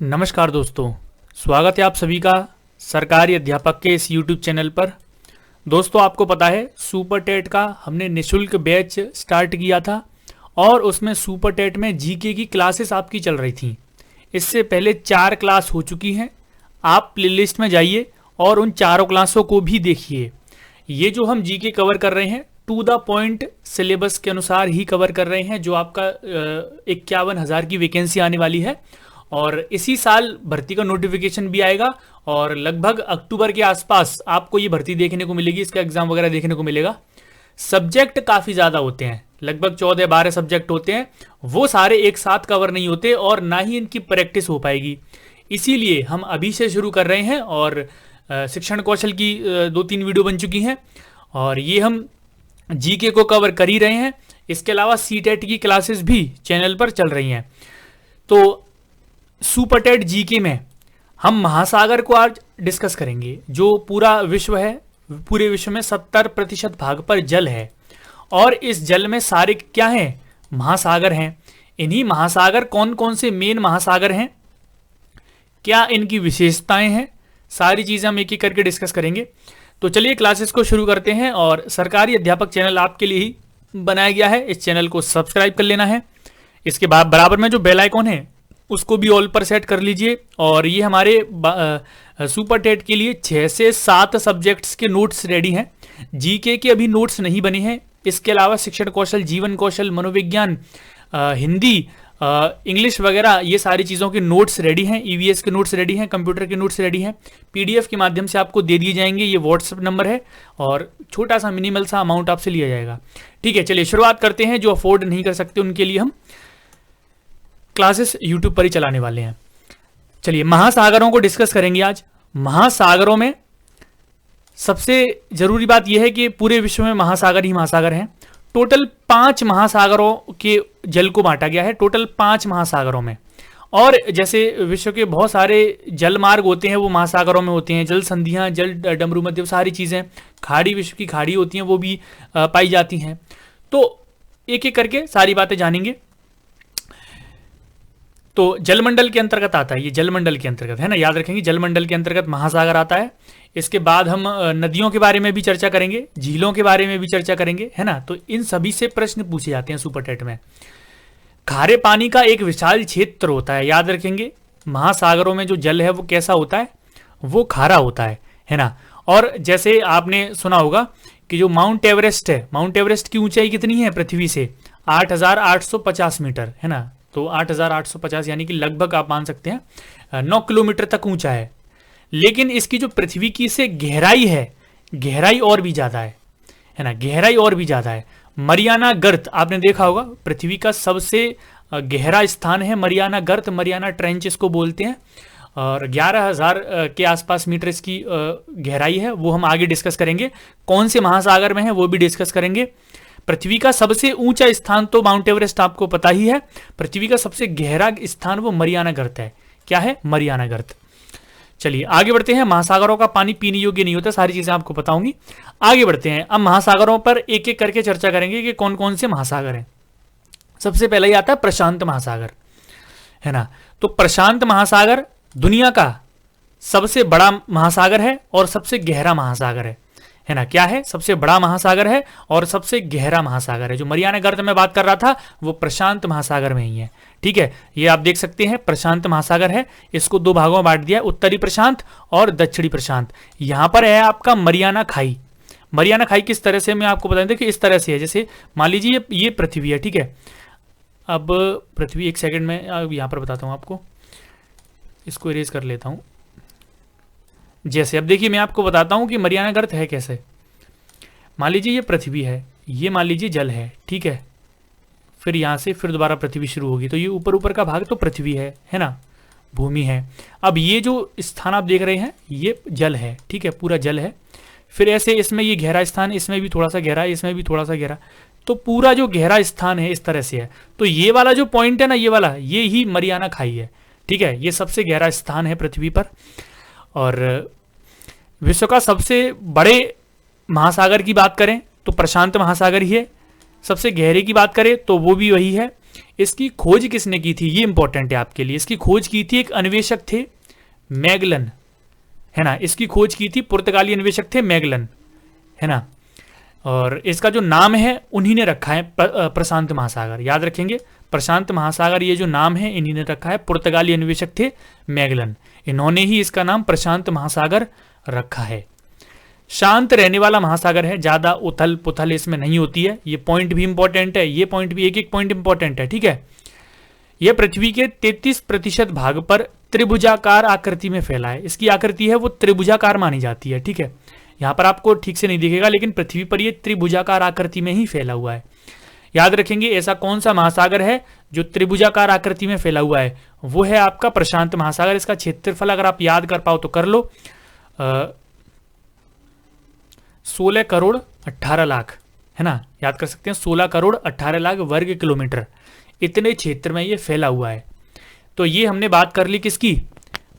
नमस्कार दोस्तों, स्वागत है आप सभी का सरकारी अध्यापक के इस YouTube चैनल पर। दोस्तों, आपको पता है सुपर टेट का हमने निशुल्क बैच स्टार्ट किया था और उसमें सुपर टेट में जीके की क्लासेस आपकी चल रही थी। इससे पहले 4 क्लास हो चुकी हैं। आप प्लेलिस्ट में जाइए और उन चारों क्लासों को भी देखिए। ये जो हम जीके कवर कर रहे हैं टू द पॉइंट सिलेबस के अनुसार ही कवर कर रहे हैं, जो आपका 51,000 की वैकेंसी आने वाली है और इसी साल भर्ती का नोटिफिकेशन भी आएगा और लगभग अक्टूबर के आसपास आपको ये भर्ती देखने को मिलेगी, इसका एग्जाम वगैरह देखने को मिलेगा। सब्जेक्ट काफ़ी ज़्यादा होते हैं, लगभग 14-12 सब्जेक्ट होते हैं। वो सारे एक साथ कवर नहीं होते और ना ही इनकी प्रैक्टिस हो पाएगी। इसीलिए हम अभी से शुरू कर रहे हैं और शिक्षण कौशल की 2-3 वीडियो बन चुकी हैं और ये हम जीके को कवर कर ही रहे हैं। इसके अलावा सीटेट की क्लासेस भी चैनल पर चल रही हैं। तो सुपर टेट जीके में हम महासागर को आज डिस्कस करेंगे। जो पूरा विश्व है, पूरे विश्व में 70% भाग पर जल है और इस जल में सारे क्या हैं? महासागर हैं। इन्हीं महासागर कौन कौन से मेन महासागर हैं, क्या इनकी विशेषताएं हैं, सारी चीज़ें हम एक एक करके डिस्कस करेंगे। तो चलिए क्लासेस को शुरू करते हैं। और सरकारी अध्यापक चैनल आपके लिए ही बनाया गया है, इस चैनल को सब्सक्राइब कर लेना है। इसके बाद बराबर में जो बेल आइकॉन है उसको भी ऑल पर सेट कर लीजिए। और ये हमारे सुपर टेट के लिए 6 से 7 सब्जेक्ट्स के नोट्स रेडी हैं। जीके के अभी नोट्स नहीं बने हैं। इसके अलावा शिक्षण कौशल, जीवन कौशल, मनोविज्ञान, हिंदी, इंग्लिश वगैरह ये सारी चीज़ों के नोट्स रेडी हैं। ईवीएस के नोट्स रेडी हैं, कंप्यूटर के नोट्स रेडी हैं। पीडीएफ के माध्यम से आपको दे दिए जाएंगे। ये व्हाट्सएप नंबर है और छोटा सा मिनिमल सा अमाउंट आपसे लिया जाएगा। ठीक है, चलिए शुरुआत करते हैं। जो अफोर्ड नहीं कर सकते उनके लिए हम क्लासेस यूट्यूब पर ही चलाने वाले हैं। चलिए महासागरों को डिस्कस करेंगे आज। महासागरों में सबसे जरूरी बात यह है कि पूरे विश्व में महासागर ही महासागर हैं। टोटल 5 महासागरों के जल को बांटा गया है, टोटल 5 महासागरों में। और जैसे विश्व के बहुत सारे जल मार्ग होते हैं वो महासागरों में होते हैं। जल संधियां, जल डमरू मध्य, सारी चीज़ें, खाड़ी, विश्व की खाड़ी होती हैं वो भी पाई जाती हैं। तो एक एक करके सारी बातें जानेंगे। तो जलमंडल के अंतर्गत आता है, ये जलमंडल के अंतर्गत है ना, याद रखेंगे जलमंडल के अंतर्गत महासागर आता है। इसके बाद हम नदियों के बारे में भी चर्चा करेंगे, झीलों के बारे में भी चर्चा करेंगे, है ना। तो इन सभी से प्रश्न पूछे जाते हैं सुपर टेट में। खारे पानी का एक विशाल क्षेत्र होता है, याद रखेंगे महासागरों में जो जल है वो कैसा होता है, वो खारा होता है ना। और जैसे आपने सुना होगा कि जो माउंट एवरेस्ट है, माउंट एवरेस्ट की ऊंचाई कितनी है पृथ्वी से? 8,850 मीटर, है ना। तो 8,850 यानी कि लगभग आप मान सकते हैं 9 किलोमीटर तक ऊंचा है। लेकिन इसकी जो पृथ्वी की से गहराई है, गहराई और भी ज़्यादा है ना, गहराई और भी ज़्यादा है। मरियाना गर्त आपने देखा होगा, पृथ्वी का सबसे गहरा स्थान है मरियाना गर्त, मरियाना ट्रेंच इसको बोलते हैं। और 11,000 के आसपास मीटर इसकी गहराई है। वो हम आगे डिस्कस करेंगे। कौन से महासागर में है वो भी डिस्कस करेंगे। पृथ्वी का सबसे ऊंचा स्थान तो माउंट एवरेस्ट आपको पता ही है। पृथ्वी का सबसे गहरा स्थान वो मरियाना गर्त है। क्या है? मरियाना गर्त। चलिए आगे बढ़ते हैं। महासागरों का पानी पीने योग्य नहीं होता, सारी चीजें आपको पता होंगी। आगे बढ़ते हैं। अब महासागरों पर एक एक करके चर्चा करेंगे कि कौन कौन से महासागर हैं। सबसे पहले ही आता है प्रशांत महासागर, है ना। तो प्रशांत महासागर दुनिया का सबसे बड़ा महासागर है और सबसे गहरा महासागर है ना। क्या है? सबसे बड़ा महासागर है और सबसे गहरा महासागर है। जो मरियाना गर्त में बात कर रहा था वो प्रशांत महासागर में ही है। ठीक है, ये आप देख सकते हैं प्रशांत महासागर है। इसको 2 भागों में बांट दिया, उत्तरी प्रशांत और दक्षिणी प्रशांत। यहां पर है आपका मरियाना खाई। मरियाना खाई किस तरह से मैं आपको बता दें कि इस तरह से है। जैसे मान लीजिए ये पृथ्वी है, ठीक है। अब पृथ्वी, एक सेकेंड में अब यहां पर बताता हूं आपको, इसको इरेज कर लेता हूं। जैसे अब देखिए मैं आपको बताता हूं कि मरियाना गर्त है कैसे। मान लीजिए ये पृथ्वी है, ये मान लीजिए जल है, ठीक है। फिर यहां से फिर दोबारा पृथ्वी शुरू होगी, तो ये ऊपर ऊपर का भाग तो पृथ्वी है ना, भूमि है। अब ये जो स्थान आप देख रहे हैं ये जल है, ठीक है, पूरा जल है। फिर ऐसे इसमें ये गहरा स्थान, इसमें भी थोड़ा सा गहरा, इसमें भी थोड़ा सा गहरा। तो पूरा जो गहरा स्थान है इस तरह से है। तो ये वाला जो पॉइंट है ना, ये वाला, ये ही मरियाना खाई है, ठीक है। ये सबसे गहरा स्थान है पृथ्वी पर। और विश्व का सबसे बड़े महासागर की बात करें तो प्रशांत महासागर ही है। सबसे गहरे की बात करें तो वो भी वही है। इसकी खोज किसने की थी, ये इंपॉर्टेंट है आपके लिए। इसकी खोज की थी एक अन्वेषक थे मैगलन, है ना। इसकी खोज की थी पुर्तगाली अन्वेषक थे मैगलन, है ना। और इसका जो नाम है उन्हीं ने रखा है प्रशांत महासागर, याद रखेंगे। प्रशांत महासागर ये जो नाम है इन्हीं ने रखा है, पुर्तगाली अन्वेषक थे मैगलन, इन्होंने ही इसका नाम प्रशांत महासागर रखा है। शांत रहने वाला महासागर है, ज्यादा उथल पुथल इसमें नहीं होती है। ये पॉइंट भी इंपॉर्टेंट है, ये पॉइंट भी, एक एक पॉइंट इंपॉर्टेंट है, ठीक है। यह पृथ्वी के 33% भाग पर त्रिभुजाकार आकृति में फैला है। इसकी आकृति है वो त्रिभुजाकार मानी जाती है, ठीक है। यहां पर आपको ठीक से नहीं दिखेगा, लेकिन पृथ्वी पर यह त्रिभुजाकार आकृति में ही फैला हुआ है। याद रखेंगे ऐसा कौन सा महासागर है जो त्रिभुजाकार आकृति में फैला हुआ है, वो है आपका प्रशांत महासागर। इसका क्षेत्रफल अगर आप याद कर पाओ तो कर लो, 16 करोड़ 18 लाख, है ना। याद कर सकते हैं, 16 करोड़ 18 लाख वर्ग किलोमीटर, इतने क्षेत्र में ये फैला हुआ है। तो ये हमने बात कर ली किसकी,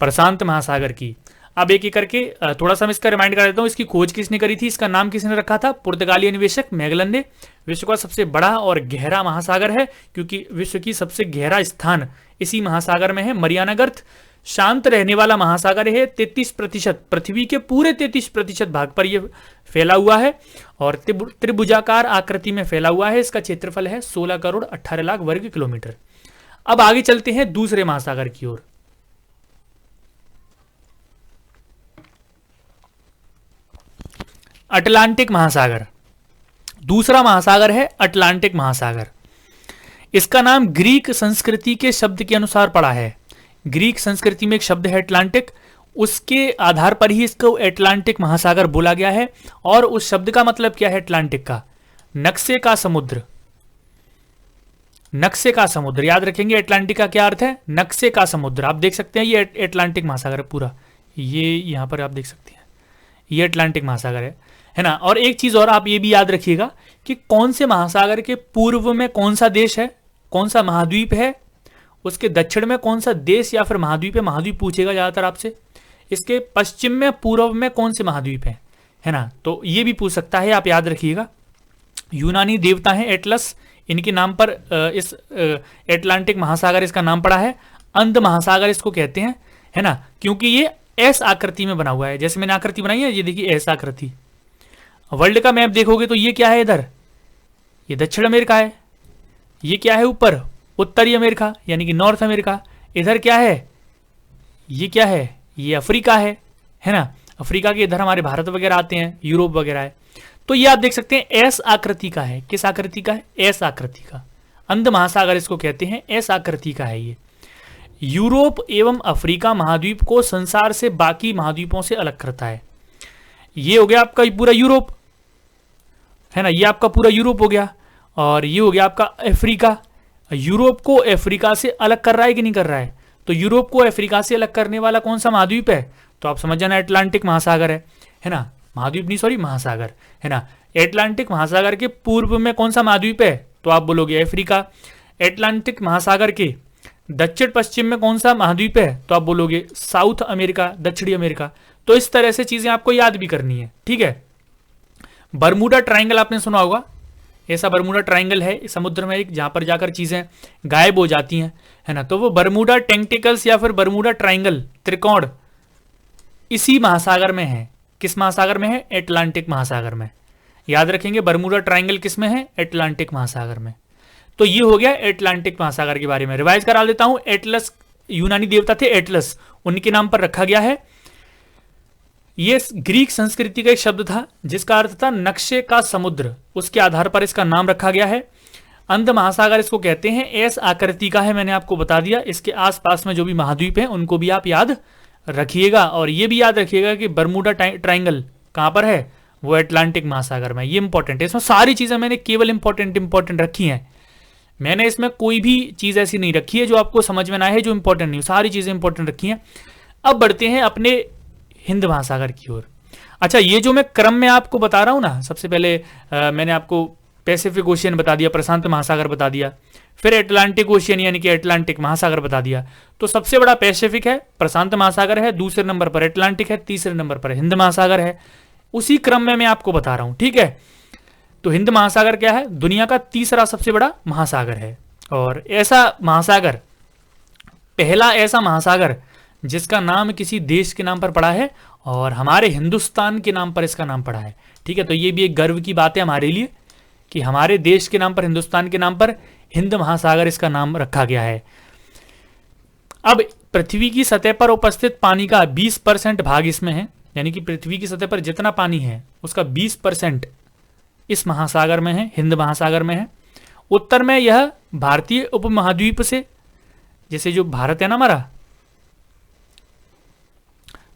प्रशांत महासागर की। अब एक एक करके थोड़ा सा मैं इसका रिमाइंड कर देता हूँ। इसकी खोज किसने करी थी, इसका नाम किसने रखा था, पुर्तगाली अन्वेषक मैगलन ने। विश्व का सबसे बड़ा और गहरा महासागर है, क्योंकि विश्व की सबसे गहरा स्थान इसी महासागर में है, मरियाना गर्त। शांत रहने वाला महासागर है, 33%, पृथ्वी के पूरे 33% भाग पर यह फैला हुआ है और त्रिभुजाकार आकृति में फैला हुआ है। इसका क्षेत्रफल है 16 करोड़ 18 लाख वर्ग किलोमीटर। अब आगे चलते हैं दूसरे महासागर की ओर। अटलांटिक महासागर, दूसरा महासागर है अटलांटिक महासागर। इसका नाम ग्रीक संस्कृति के शब्द के अनुसार पड़ा है। ग्रीक संस्कृति में एक शब्द है अटलांटिक, उसके आधार पर ही इसको अटलांटिक महासागर बोला गया है। और उस शब्द का मतलब क्या है अटलांटिक का, नक्शे का समुद्र। नक्शे का समुद्र, याद रखेंगे अटलांटिक का क्या अर्थ है, नक्शे का समुद्र। आप देख सकते हैं ये अटलांटिक महासागर है पूरा, ये यहां पर आप देख सकते हैं ये अटलांटिक महासागर है ना। और एक चीज और आप ये भी याद रखिएगा कि कौन से महासागर के पूर्व में कौन सा देश है, कौन सा महाद्वीप है, उसके दक्षिण में कौन सा देश या फिर महाद्वीप है। महाद्वीप पूछेगा ज्यादातर आपसे। इसके पश्चिम में पूर्व में कौन से महाद्वीप है ना। तो ये भी पूछ सकता है, आप याद रखिएगा। यूनानी देवता है एटलस, इनके नाम पर इस अटलांटिक महासागर इसका नाम पड़ा है। अंध महासागर इसको कहते हैं, है ना, क्योंकि ये एस आकृति में बना हुआ है। जैसे मैंने आकृति बनाई है, ये देखिए एस आकृति। वर्ल्ड का मैप देखोगे तो ये क्या है, इधर ये दक्षिण अमेरिका है, ये क्या है ऊपर उत्तरी अमेरिका यानी कि नॉर्थ अमेरिका। इधर क्या है, ये क्या है, ये अफ्रीका है ना। अफ्रीका के इधर हमारे भारत वगैरह आते हैं, यूरोप वगैरह है। तो ये आप देख सकते हैं एस आकृति का है। किस आकृति का है, एस आकृति का। अंध महासागर इसको कहते हैं, एस आकृति का है ये। यूरोप एवं अफ्रीका महाद्वीप को संसार से बाकी महाद्वीपों से अलग करता है। ये हो गया आपका पूरा यूरोप, है ना, ये आपका पूरा यूरोप हो गया। और ये हो गया आपका अफ्रीका। यूरोप को अफ्रीका से अलग कर रहा है कि नहीं कर रहा है, तो यूरोप को अफ्रीका से अलग करने वाला कौन सा महाद्वीप है, तो आप समझ जाना अटलांटिक महासागर है ना। महाद्वीप नहीं, सॉरी, महासागर, है ना। अटलांटिक महासागर के पूर्व में कौन सा महाद्वीप है, तो आप बोलोगे अफ्रीका। अटलांटिक महासागर के दक्षिण पश्चिम में कौन सा महाद्वीप है, तो आप बोलोगे साउथ अमेरिका, दक्षिणी अमेरिका। तो इस तरह से चीजें आपको याद भी करनी है, ठीक है। बरमूडा ट्रायंगल आपने सुना होगा, ऐसा बरमूडा ट्रायंगल है समुद्र में एक, जहां पर जाकर चीजें गायब हो जाती हैं, है ना। तो वो बरमूडा टेंटिकल्स या फिर बरमूडा ट्रायंगल, त्रिकोण, इसी महासागर में है। किस महासागर में है, अटलांटिक महासागर में। याद रखेंगे बरमूडा ट्रायंगल किस में है, अटलांटिक महासागर में। तो ये हो गया अटलांटिक महासागर के बारे में। रिवाइज करा देता हूं। एटलस, यूनानी देवता थे एटलस, उनके नाम पर रखा गया है। ये ग्रीक संस्कृति का एक शब्द था जिसका अर्थ था नक्शे का समुद्र, उसके आधार पर इसका नाम रखा गया है। अंध महासागर इसको कहते हैं, एस आकृति का है, मैंने आपको बता दिया। इसके आसपास में जो भी महाद्वीप हैं उनको भी आप याद रखिएगा। और ये भी याद रखिएगा कि बरमूडा ट्रायंगल कहां पर है, वो अटलांटिक महासागर में। ये इंपॉर्टेंट है, इसमें सारी चीजें मैंने केवल इंपॉर्टेंट रखी हैं। मैंने इसमें कोई भी चीज ऐसी नहीं रखी है जो आपको समझ में ना है, जो इंपॉर्टेंट नहीं, सारी चीजें इंपॉर्टेंट रखी हैं। अब बढ़ते हैं अपने हिंद महासागर की ओर। अच्छा, ये जो मैं क्रम में आपको बता रहा हूं ना, सबसे पहले मैंने आपको पैसिफिक ओशियन बता दिया, प्रशांत महासागर बता दिया, फिर अटलांटिक ओशियन यानी कि अटलांटिक महासागर बता दिया। तो सबसे बड़ा पैसिफिक है, प्रशांत महासागर है, दूसरे नंबर पर अटलांटिक है, तीसरे नंबर पर हिंद महासागर है। उसी क्रम में मैं आपको बता रहा हूं, ठीक है। तो हिंद महासागर क्या है, दुनिया का तीसरा सबसे बड़ा महासागर है। और ऐसा महासागर, पहला ऐसा महासागर जिसका नाम किसी देश के नाम पर पड़ा है और हमारे हिंदुस्तान के नाम पर इसका नाम पड़ा है। ठीक है, तो ये भी एक गर्व की बात है हमारे लिए कि हमारे देश के नाम पर, हिंदुस्तान के नाम पर हिंद महासागर इसका नाम रखा गया है। अब पृथ्वी की सतह पर उपस्थित पानी का 20% भाग इसमें है, यानी कि पृथ्वी की सतह पर जितना पानी है उसका 20% इस महासागर में है, हिंद महासागर में है। उत्तर में यह भारतीय उपमहाद्वीप से, जैसे जो भारत है ना हमारा,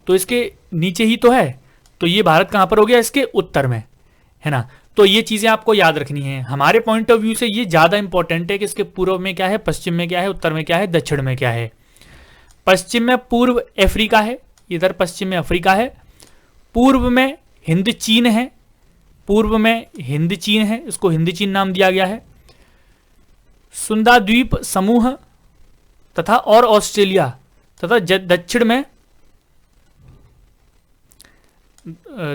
तो इसके नीचे ही तो है, तो ये भारत कहां पर हो गया, इसके उत्तर में, है ना। तो ये चीजें आपको याद रखनी है। हमारे पॉइंट ऑफ व्यू से ये ज्यादा इंपॉर्टेंट है कि इसके पूर्व में क्या है, पश्चिम में क्या है, उत्तर में क्या है, दक्षिण में क्या है। पश्चिम में पूर्व अफ्रीका है, इधर पश्चिम में अफ्रीका है, पूर्व में हिंद चीन है, पूर्व में हिंद चीन है, इसको हिंद चीन नाम दिया गया है। सुंदा द्वीप समूह तथा और ऑस्ट्रेलिया तथा दक्षिण में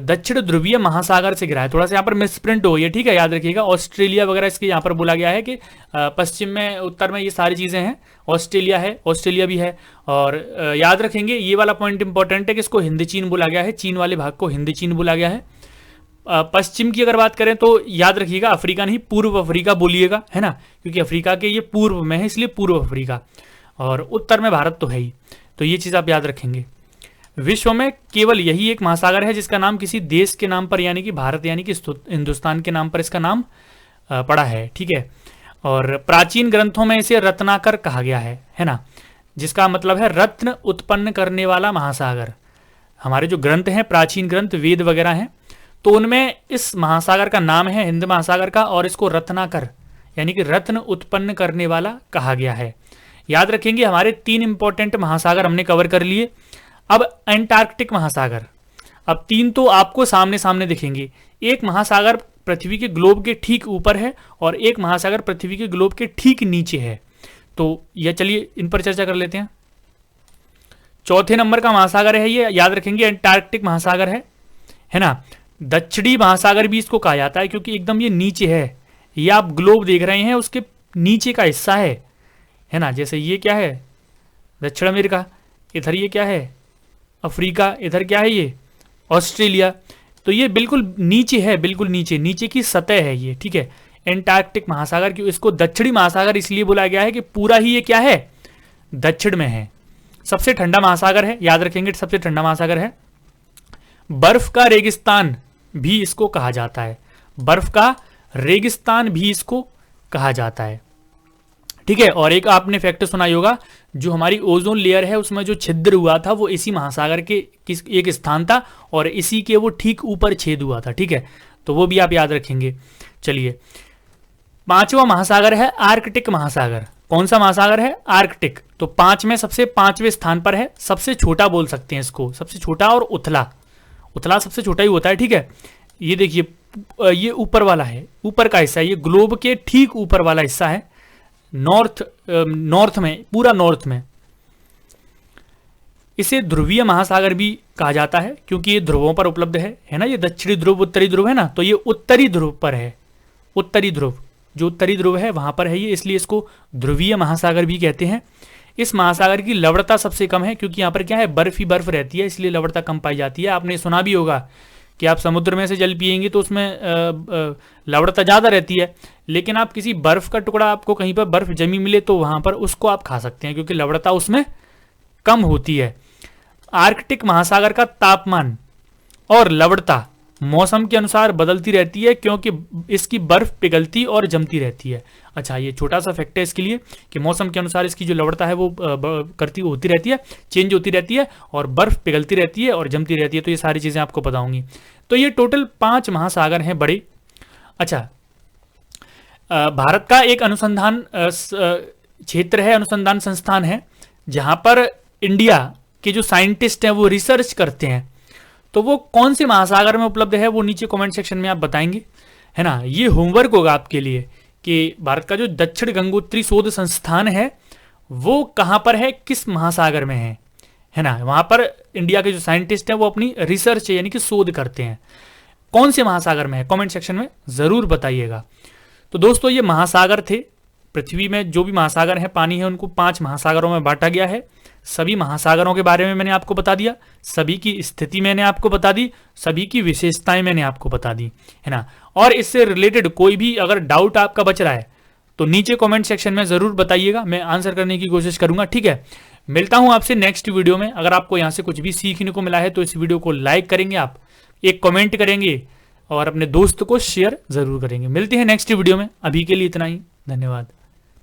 दक्षिण ध्रुवीय महासागर से घिरा है। थोड़ा सा यहाँ पर मिसप्रिंट हो गई है, ठीक है, याद रखिएगा। ऑस्ट्रेलिया वगैरह इसके यहाँ पर बोला गया है कि पश्चिम में, उत्तर में ये सारी चीज़ें हैं। ऑस्ट्रेलिया है, ऑस्ट्रेलिया भी है। और याद रखेंगे ये वाला पॉइंट इंपॉर्टेंट है कि इसको हिंद चीन बोला गया है, चीन वाले भाग को हिंद चीन बोला गया है। पश्चिम की अगर बात करें तो याद रखिएगा अफ्रीका नहीं, पूर्व अफ्रीका बोलिएगा, है ना, क्योंकि अफ्रीका के ये पूर्व में है, इसलिए पूर्व अफ्रीका। और उत्तर में भारत तो है ही, तो ये चीज़ आप याद रखेंगे। विश्व में केवल यही एक महासागर है जिसका नाम किसी देश के नाम पर, यानी कि भारत यानी कि हिंदुस्तान के नाम पर इसका नाम पड़ा है, ठीक है। और प्राचीन ग्रंथों में इसे रत्नाकर कहा गया है ना, जिसका मतलब है रत्न उत्पन्न करने वाला महासागर। हमारे जो ग्रंथ हैं, प्राचीन ग्रंथ, वेद वगैरह हैं, तो उनमें इस महासागर का नाम है हिंद महासागर का, और इसको रत्नाकर यानी कि रत्न उत्पन्न करने वाला कहा गया है। याद रखेंगे हमारे 3 इंपॉर्टेंट महासागर हमने कवर कर लिए। अब एंटार्क्टिक महासागर, अब 3 तो आपको सामने सामने दिखेंगे। एक महासागर पृथ्वी के ग्लोब के ठीक ऊपर है और एक महासागर पृथ्वी के ग्लोब के ठीक नीचे है। तो यह चलिए इन पर चर्चा कर लेते हैं। चौथे नंबर का महासागर है ये, याद रखेंगे एंटार्क्टिक महासागर है ना। दक्षिणी महासागर भी इसको कहा जाता है क्योंकि एकदम ये नीचे है। ये आप ग्लोब देख रहे हैं, उसके नीचे का हिस्सा है ना। जैसे ये क्या है, दक्षिण अमेरिका, इधर ये क्या है, अफ्रीका, इधर क्या है ये, ऑस्ट्रेलिया। तो ये बिल्कुल नीचे है, बिल्कुल नीचे, नीचे की सतह है ये, ठीक है। एंटार्क्टिक महासागर, क्यों इसको दक्षिणी महासागर इसलिए बोला गया है कि पूरा ही ये क्या है, दक्षिण में है। सबसे ठंडा महासागर है, याद रखेंगे सबसे ठंडा महासागर है। बर्फ का रेगिस्तान भी इसको कहा जाता है, बर्फ का रेगिस्तान भी इसको कहा जाता है, ठीक है। और एक आपने फैक्ट सुना होगा, जो हमारी ओजोन लेयर है उसमें जो छिद्र हुआ था वो इसी महासागर के एक स्थान था और इसी के वो ठीक ऊपर छेद हुआ था, ठीक है। तो वो भी आप याद रखेंगे। चलिए, 5वां महासागर है आर्कटिक महासागर। कौन सा महासागर है, आर्कटिक। तो 5 में सबसे 5वें स्थान पर है, सबसे छोटा बोल सकते हैं इसको, सबसे छोटा। और उथला, उथला सबसे छोटा ही होता है, ठीक है। ये देखिए, ये ऊपर वाला है, ऊपर का हिस्सा है, ये ग्लोब के ठीक ऊपर वाला हिस्सा है, नॉर्थ में, पूरा नॉर्थ में। इसे ध्रुवीय महासागर भी कहा जाता है क्योंकि ये ध्रुवों पर उपलब्ध है ना। ये दक्षिणी ध्रुव, उत्तरी ध्रुव है ना, तो ये उत्तरी ध्रुव पर है, उत्तरी ध्रुव, जो उत्तरी ध्रुव है वहां पर है ये, इसलिए इसको ध्रुवीय महासागर भी कहते हैं। इस महासागर की लवणता सबसे कम है क्योंकि यहाँ पर क्या है, बर्फ ही बर्फ रहती है, इसलिए लवणता कम पाई जाती है। आपने सुना भी होगा कि आप समुद्र में से जल पिएंगे तो उसमें लवणता ज़्यादा रहती है, लेकिन आप किसी बर्फ का टुकड़ा, आपको कहीं पर बर्फ जमी मिले तो वहाँ पर उसको आप खा सकते हैं क्योंकि लवणता उसमें कम होती है। आर्कटिक महासागर का तापमान और लवणता मौसम के अनुसार बदलती रहती है क्योंकि इसकी बर्फ पिघलती और जमती रहती है। अच्छा, ये छोटा सा फैक्ट है इसके लिए कि मौसम के अनुसार इसकी जो लवणता है वो होती रहती है, चेंज होती रहती है, और बर्फ पिघलती रहती है और जमती रहती है। तो ये सारी चीज़ें आपको पता होंगी। तो ये टोटल 5 महासागर हैं बड़े। अच्छा, भारत का एक अनुसंधान क्षेत्र है, अनुसंधान संस्थान है, जहाँ पर इंडिया के जो साइंटिस्ट हैं वो रिसर्च करते हैं। तो वो कौन से महासागर में उपलब्ध है वो नीचे कमेंट सेक्शन में आप बताएंगे, है ना। ये होमवर्क होगा आपके लिए कि भारत का जो दक्षिण गंगोत्री शोध संस्थान है वो कहाँ पर है, किस महासागर में है ना। वहाँ पर इंडिया के जो साइंटिस्ट हैं वो अपनी रिसर्च यानी कि शोध करते हैं। कौन से महासागर में है, कमेंट सेक्शन में ज़रूर बताइएगा। तो दोस्तों, ये महासागर थे पृथ्वी में जो भी महासागर हैं, पानी है, उनको 5 महासागरों में बांटा गया है। सभी महासागरों के बारे में मैंने आपको बता दिया, सभी की स्थिति मैंने आपको बता दी, सभी की विशेषताएं मैंने आपको बता दी, है ना। और इससे रिलेटेड कोई भी अगर डाउट आपका बच रहा है तो नीचे कमेंट सेक्शन में जरूर बताइएगा, मैं आंसर करने की कोशिश करूंगा, ठीक है। मिलता हूं आपसे नेक्स्ट वीडियो में। अगर आपको यहां से कुछ भी सीखने को मिला है तो इस वीडियो को लाइक करेंगे, आप एक कमेंट करेंगे और अपने दोस्त को शेयर जरूर करेंगे। मिलते हैं नेक्स्ट वीडियो में, अभी के लिए इतना ही, धन्यवाद।